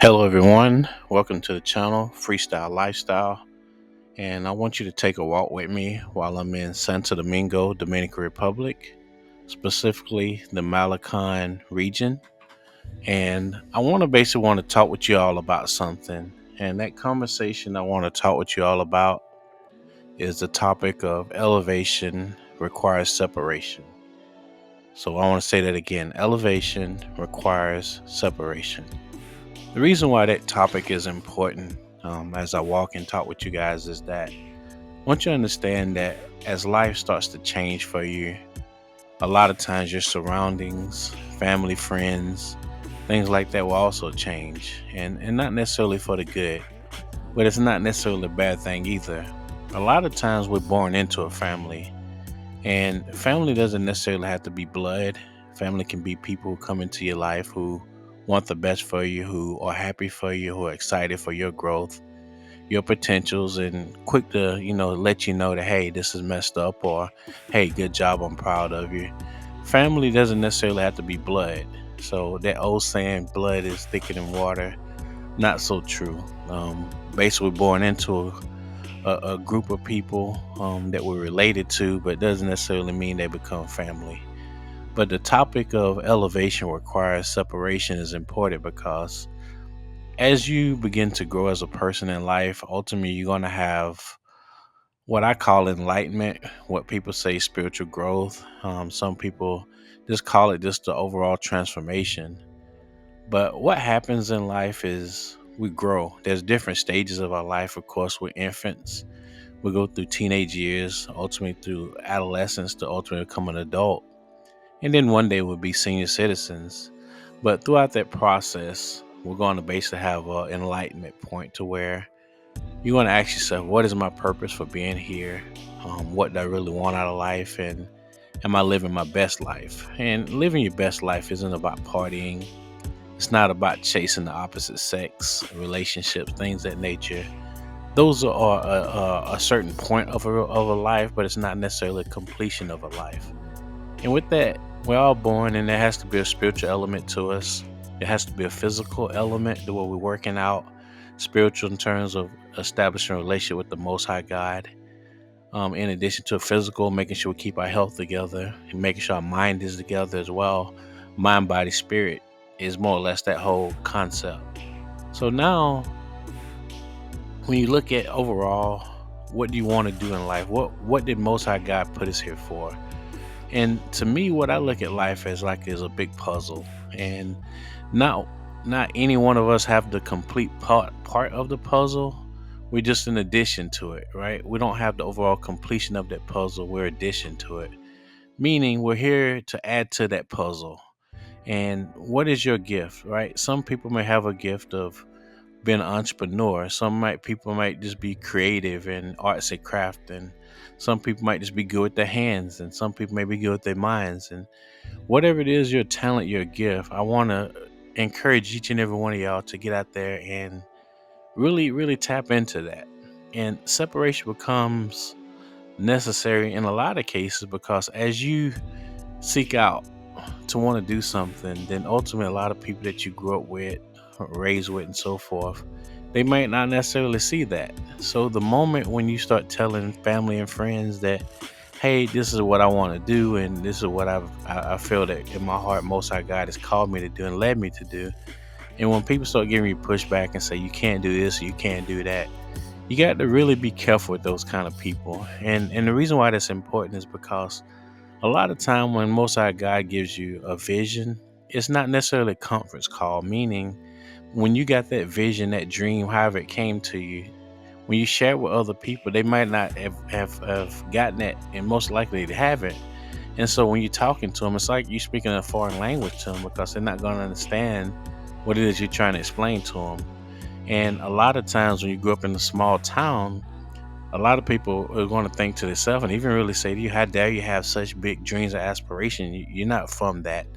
Hello, everyone. Welcome to the channel, Freestyle Lifestyle. And I want you to take a walk with me while I'm in Santo Domingo, Dominican Republic, specifically the Malacan region. And I want to talk with you all about something. And that conversation I want to talk with you all about is the topic of elevation requires separation. So I want to say that again. Elevation requires separation. The reason why that topic is important as I walk and talk with you guys is that I want you to understand that as life starts to change for you, a lot of times your surroundings, family, friends, things like that will also change. And not necessarily for the good, but it's not necessarily a bad thing either. A lot of times we're born into a family, and family doesn't necessarily have to be blood. Family can be people who come into your life who want the best for you, who are happy for you, who are excited for your growth, your potentials, and quick to, let you know that, hey, this is messed up, or hey, good job, I'm proud of you. Family doesn't necessarily have to be blood. So that old saying, blood is thicker than water, not so true. Basically, born into a group of people that we're related to, but doesn't necessarily mean they become family. But the topic of elevation requires separation is important because as you begin to grow as a person in life, ultimately you're going to have what I call enlightenment, what people say spiritual growth. Some people just call it just the overall transformation. But what happens in life is we grow. There's different stages of our life. Of course, we're infants. We go through teenage years, ultimately through adolescence to ultimately become an adult. And then one day we'll be senior citizens. But throughout that process, we're going to basically have an enlightenment point to where you're going to ask yourself, what is my purpose for being here? What do I really want out of life? And am I living my best life? And living your best life isn't about partying. It's not about chasing the opposite sex, relationships, things of that nature. Those are a certain point of a life, but it's not necessarily a completion of a life. And with that, we're all born, and there has to be a spiritual element to us. There has to be a physical element to where we're working out spiritual in terms of establishing a relationship with the Most High God. In addition to a physical, making sure we keep our health together and making sure our mind is together as well. Mind, body, spirit is more or less that whole concept. So now, when you look at overall, what do you want to do in life? What did Most High God put us here for? And to me, what I look at life as like is a big puzzle, and not not any one of us have the complete part of the puzzle. We're just an addition to it, right? We don't have the overall completion of that puzzle. We're addition to it, meaning we're here to add to that puzzle. And what is your gift, right? Some people may have a gift of being an entrepreneur. People might just be creative in arts and craft, and some people might just be good with their hands, and some people may be good with their minds. And whatever it is, your talent, your gift, I want to encourage each and every one of y'all to get out there and really, really tap into that. And separation becomes necessary in a lot of cases because as you seek out to want to do something, then ultimately a lot of people that you grew up with, raised with, and so forth, they might not necessarily see that. So the moment when you start telling family and friends that, hey, this is what I want to do, and this is what I feel that in my heart, Most High God has called me to do and led me to do. And when people start giving you pushback and say you can't do this, you can't do that, you got to really be careful with those kind of people. And the reason why that's important is because a lot of time when Most High God gives you a vision, it's not necessarily a conference call, meaning when you got that vision, that dream, however it came to you, when you share it with other people, they might not have gotten that, and most likely they haven't. And so when you're talking to them, it's like you speaking a foreign language to them because they're not going to understand what it is you're trying to explain to them. And a lot of times when you grow up in a small town, a lot of people are going to think to themselves and even really say to you, how dare you have such big dreams and aspirations? You're not from that.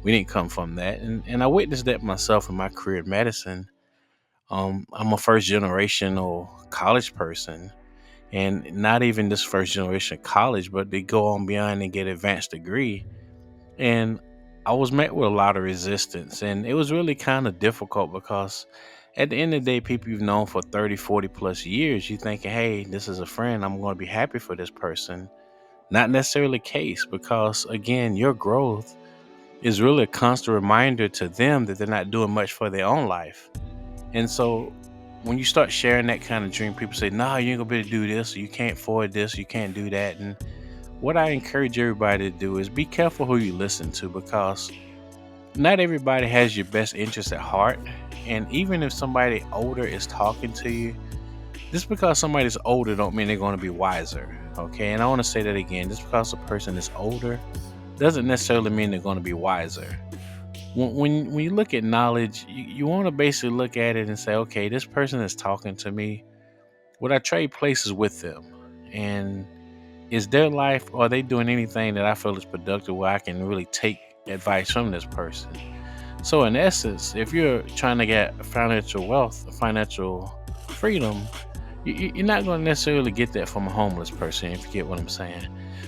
We didn't come from that. And I witnessed that myself in my career in medicine. I'm a first generation or college person, and not even this first generation college, but they go on beyond and get advanced degree. And I was met with a lot of resistance, and it was really kind of difficult because at the end of the day, people you've known for 30, 40 plus years, you thinking, hey, this is a friend. I'm going to be happy for this person. Not necessarily the case because, again, your growth is really a constant reminder to them that they're not doing much for their own life. And so when you start sharing that kind of dream, people say, nah, you ain't gonna be able to do this, or you can't afford this, you can't do that. And what I encourage everybody to do is be careful who you listen to because not everybody has your best interest at heart. And even if somebody older is talking to you, just because somebody's older don't mean they're going to be wiser. Okay, and I want to say that again. Just because a person is older doesn't necessarily mean they're going to be wiser. When you look at knowledge, you want to basically look at it and say, okay, this person is talking to me. Would I trade places with them? And is their life, are they doing anything that I feel is productive where I can really take advice from this person? So, in essence, if you're trying to get financial wealth, financial freedom, you're not going to necessarily get that from a homeless person, if you get what I'm saying.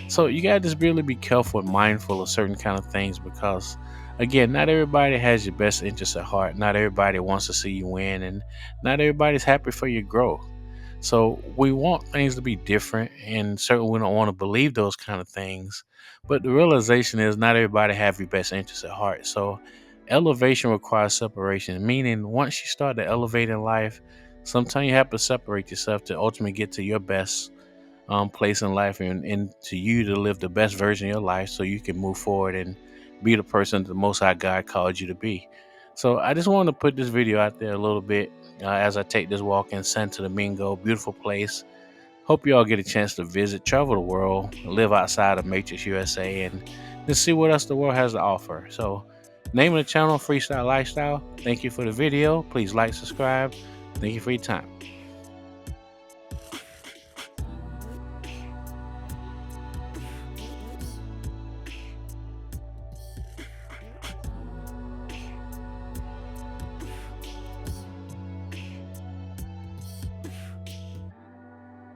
So, you got to just really be careful and mindful of certain kind of things because, again, not everybody has your best interest at heart. Not everybody wants to see you win, and not everybody's happy for your growth. So we want things to be different, and certainly we don't want to believe those kind of things. But the realization is not everybody have your best interests at heart. So elevation requires separation, meaning once you start to elevate in life, sometimes you have to separate yourself to ultimately get to your best place in life and to you to live the best version of your life so you can move forward and be the person that the Most High God called you to be. So I just wanted to put this video out there a little bit as I take this walk in Santo Domingo, beautiful place. Hope you all get a chance to visit, travel the world, live outside of Matrix USA, and just see what else the world has to offer. So, name of the channel, Freestyle Lifestyle. Thank you for the video. Please like, subscribe. Thank you for your time.